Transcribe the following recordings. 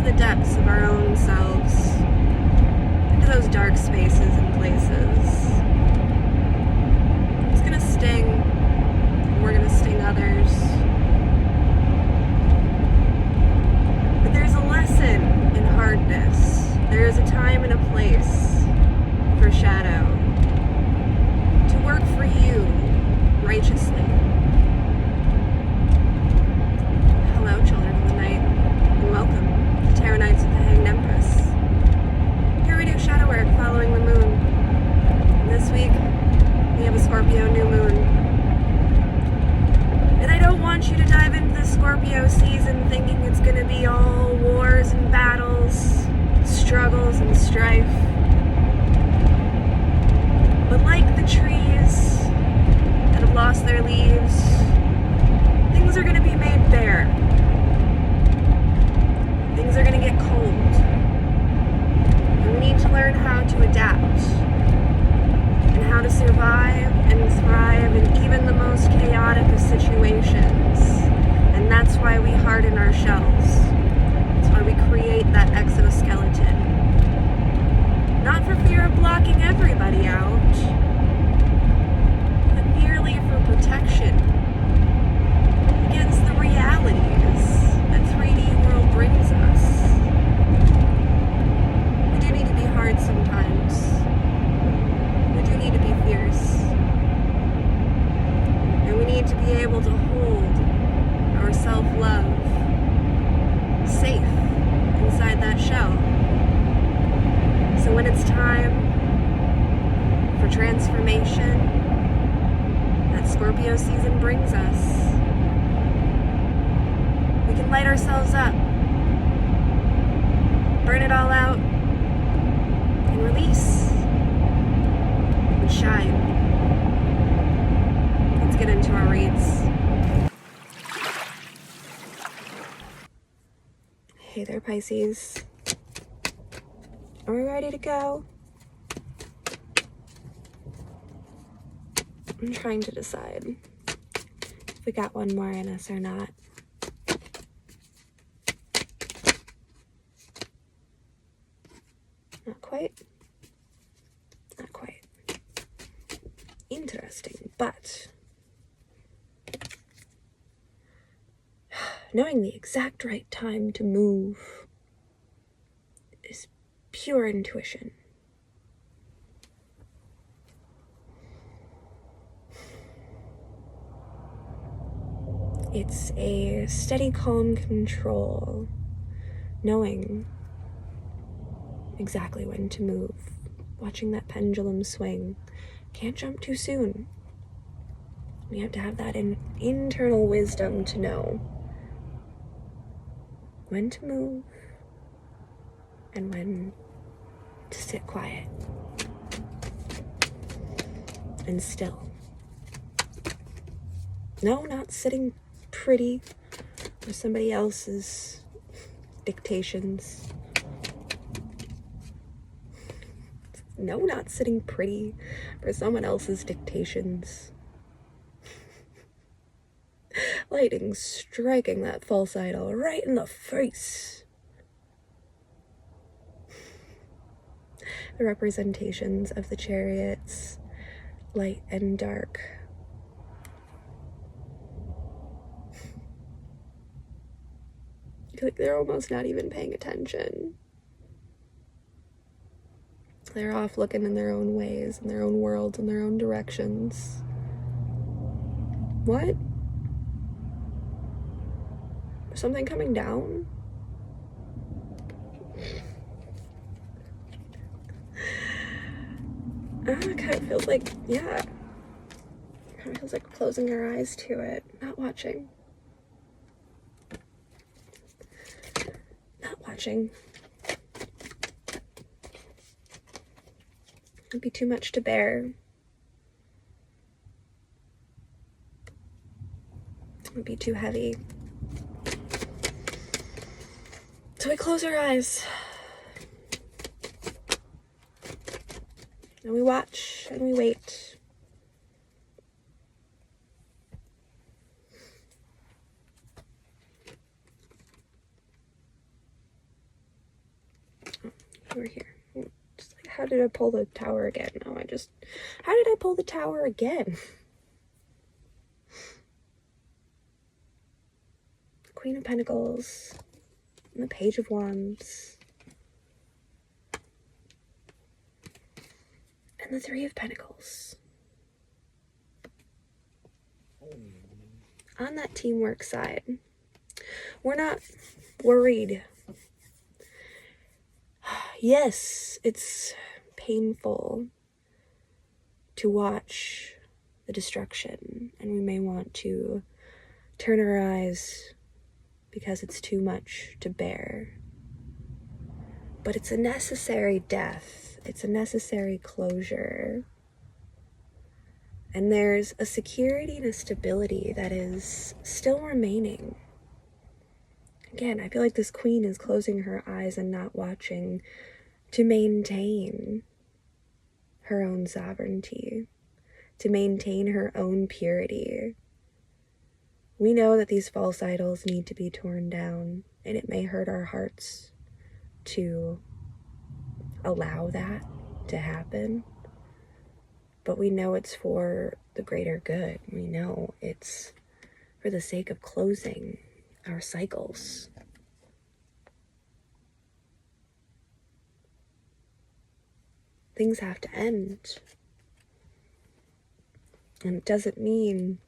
the depths of our own selves, into those dark spaces and places. It's gonna sting, and we're gonna sting others. But there's a lesson in hardness. There is a time and a place for shadow to work for you righteously. Hello, children of the night, and welcome to Tarot Nights with the Hanged Empress. Here we do shadow work following the moon. And this week, we have a Scorpio new moon. And I don't want you to dive into the Scorpio season thinking it's going to be all wars and battles, struggles and strife. But like the trees that have lost their leaves, things are going to be made bare. Things are going to get cold. And we need to learn how to adapt and how to survive and thrive in even the most chaotic of situations. And that's why we harden our shells. That's why we create that exoskeleton. Not for fear of blocking everybody out, but merely for protection against the realities that 3D world brings us. We do need to be hard sometimes. We do need to be fierce. And we need to be able to hold our self-love safe inside that shell. So when it's time for transformation that Scorpio season brings us, we can light ourselves up, burn it all out, and release, and shine. Let's get into our reads. Hey there, Pisces. Are we ready to go? I'm trying to decide if we got one more in us or not. Not quite. Not quite. Interesting, but knowing the exact right time to move is pure intuition. It's a steady, calm control, knowing exactly when to move, watching that pendulum swing. Can't jump too soon. We have to have that internal wisdom to know when to move and when to sit quiet and still. No, not sitting pretty for somebody else's dictations. No, not sitting pretty for someone else's dictations. Lightning striking that false idol right in the face. The representations of the chariots, light and dark. I feel like they're almost not even paying attention. They're off looking in their own ways, in their own worlds, in their own directions. What? Something coming down? It kind of feels like, yeah. It kind of feels like closing our eyes to it, not watching. Not watching. It'd be too much to bear. It would be too heavy. So we close our eyes. And we watch and we wait. How did I pull the Tower again? No, how did I pull the Tower again? Queen of Pentacles and the Page of Wands and the Three of Pentacles. On that teamwork side, we're not worried. Yes, it's painful to watch the destruction, and we may want to turn our eyes because it's too much to bear. But it's a necessary death. It's a necessary closure. And there's a security and a stability that is still remaining. Again, I feel like this queen is closing her eyes and not watching to maintain her own sovereignty, to maintain her own purity. We know that these false idols need to be torn down, and it may hurt our hearts to allow that to happen. But we know it's for the greater good. We know it's for the sake of closing our cycles. Things have to end. And it doesn't mean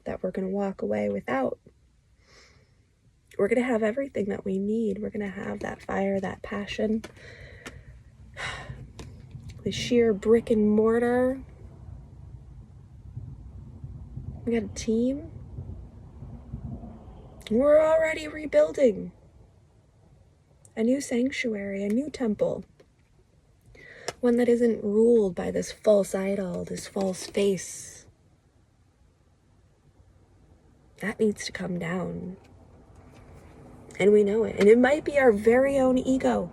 that we're going to walk away without. We're going to have everything that we need. We're going to have that fire, that passion, the sheer brick and mortar. We got a team. We're already rebuilding a new sanctuary, a new temple. One that isn't ruled by this false idol, this false face. That needs to come down. And we know it. And it might be our very own ego.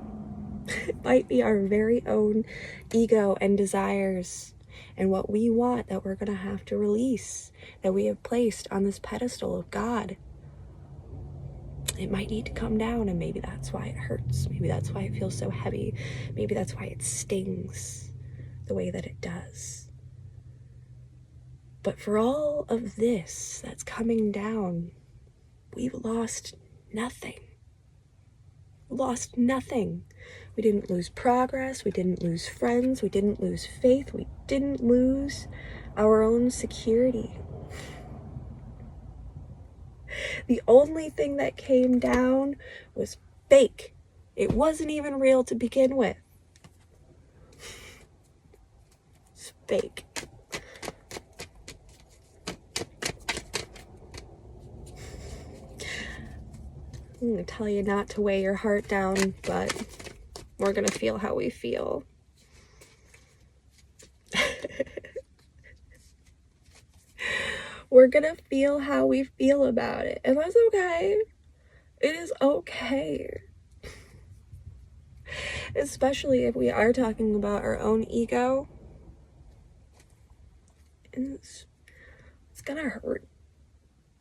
It might be our very own ego and desires and what we want that we're going to have to release, that we have placed on this pedestal of God. It might need to come down, and maybe that's why it hurts. Maybe that's why it feels so heavy. Maybe that's why it stings the way that it does. But for all of this that's coming down, we've lost nothing. We lost nothing. We didn't lose progress. We didn't lose friends. We didn't lose faith. We didn't lose our own security. The only thing that came down was fake. It wasn't even real to begin with. It's fake. I'm going to tell you not to weigh your heart down, but we're going to feel how we feel. We're going to feel how we feel about it. And that's okay. It is okay. Especially if we are talking about our own ego. And it's going to hurt.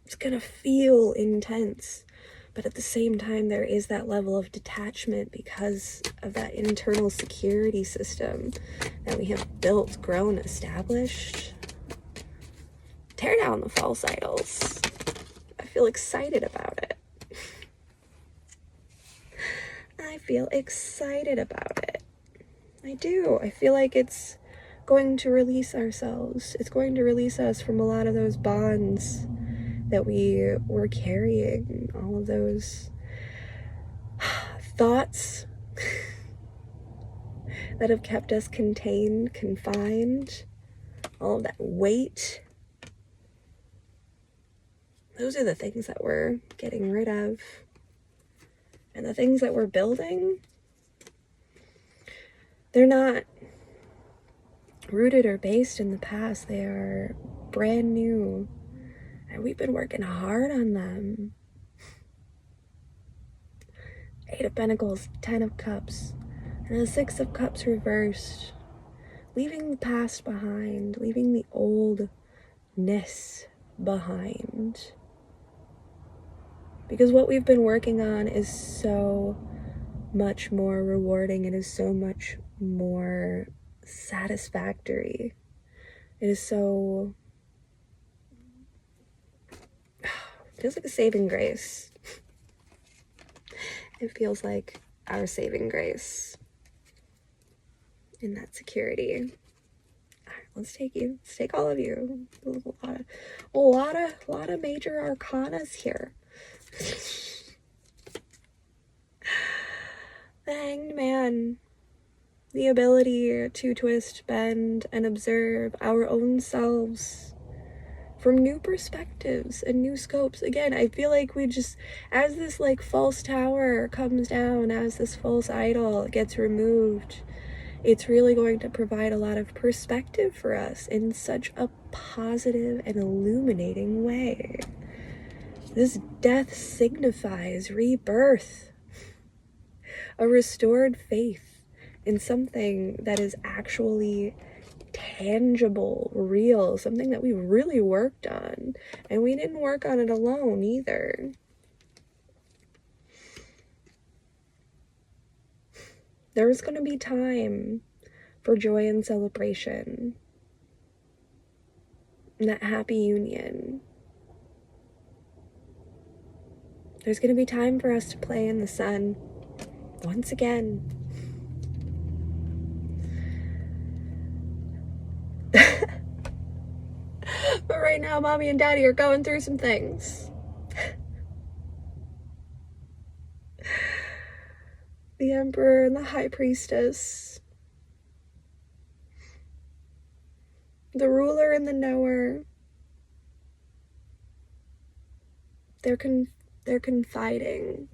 It's going to feel intense. But at the same time, there is that level of detachment because of that internal security system that we have built, grown, established. Tear down the false idols. I feel excited about it. I feel excited about it. I do. I feel like it's going to release ourselves. It's going to release us from a lot of those bonds that we were carrying, all of those thoughts that have kept us contained, confined, all of that weight. Those are the things that we're getting rid of. And the things that we're building, they're not rooted or based in the past. They are brand new. And we've been working hard on them. 8 of Pentacles, 10 of Cups, and the 6 of Cups reversed. Leaving the past behind, leaving the oldness behind. Because what we've been working on is so much more rewarding. It is so much more satisfactory. It is so, it feels like a saving grace. It feels like our saving grace in that security. All right, let's take all of you. A lot of major arcanas here. The Hanged Man. The ability to twist, bend, and observe our own selves from new perspectives and new scopes. Again, I feel like we just, as this like false tower comes down, as this false idol gets removed, it's really going to provide a lot of perspective for us in such a positive and illuminating way. This death signifies rebirth, a restored faith in something that is actually tangible, real, something that we really worked on. And we didn't work on it alone either. There's going to be time for joy and celebration, and that happy union. There's going to be time for us to play in the sun once again. But right now, mommy and daddy are going through some things. The Emperor and the High Priestess. The Ruler and the Knower. They're confiding.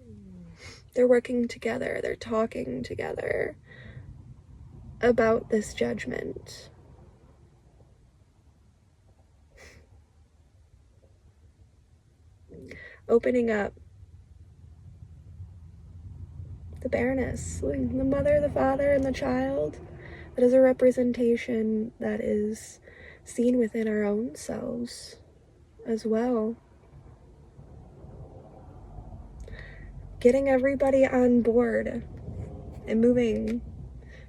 They're working together. They're talking together about this judgment. Opening up the Baroness, the mother, the father, and the child. That is a representation that is seen within our own selves as well. Getting everybody on board and moving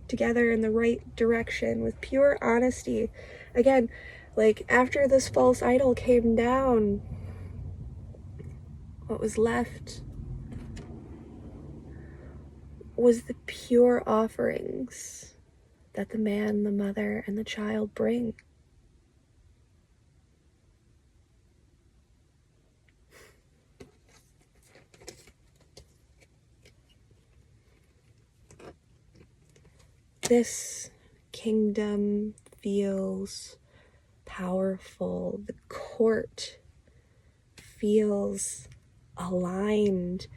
together in the right direction with pure honesty. Again, like after this false idol came down, what was left was the pure offerings that the man, the mother, and the child bring. This kingdom feels powerful. The court feels aligned.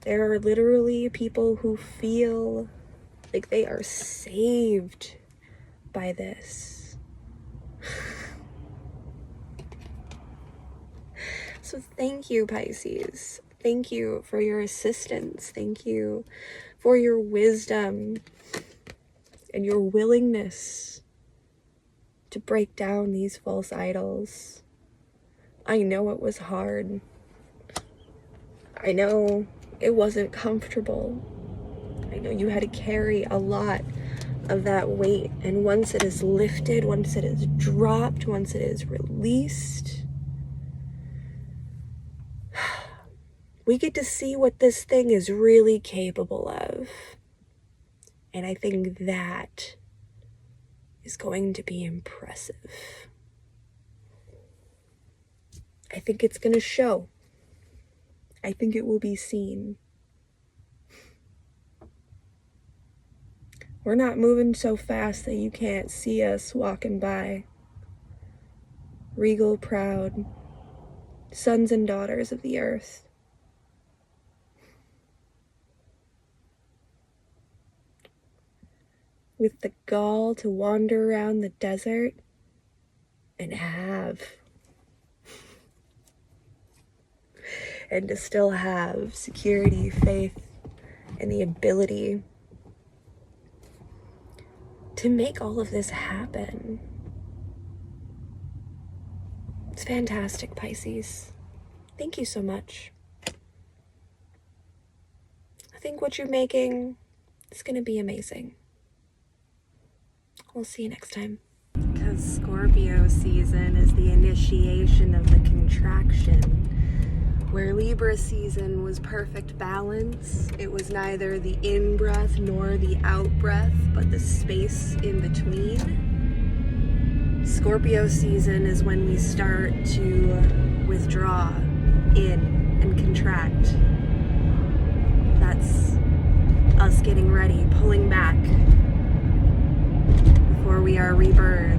There are literally people who feel like they are saved by this. So thank you, Pisces. Thank you for your assistance. Thank you for your wisdom and your willingness to break down these false idols. I know it was hard. I know it wasn't comfortable. I know you had to carry a lot of that weight. And once it is lifted, once it is dropped, once it is released, we get to see what this thing is really capable of. And I think that is going to be impressive. I think it's going to show. I think it will be seen. We're not moving so fast that you can't see us walking by. Regal, proud, sons and daughters of the earth. With the gall to wander around the desert and to still have security, faith, and the ability to make all of this happen. It's fantastic, Pisces. Thank you so much. I think what you're making is going to be amazing. We'll see you next time. Because Scorpio season is the initiation of the contraction, where Libra season was perfect balance. It was neither the in-breath nor the out-breath, but the space in between. Scorpio season is when we start to withdraw in and contract. That's us getting ready, pulling back before we are rebirthed.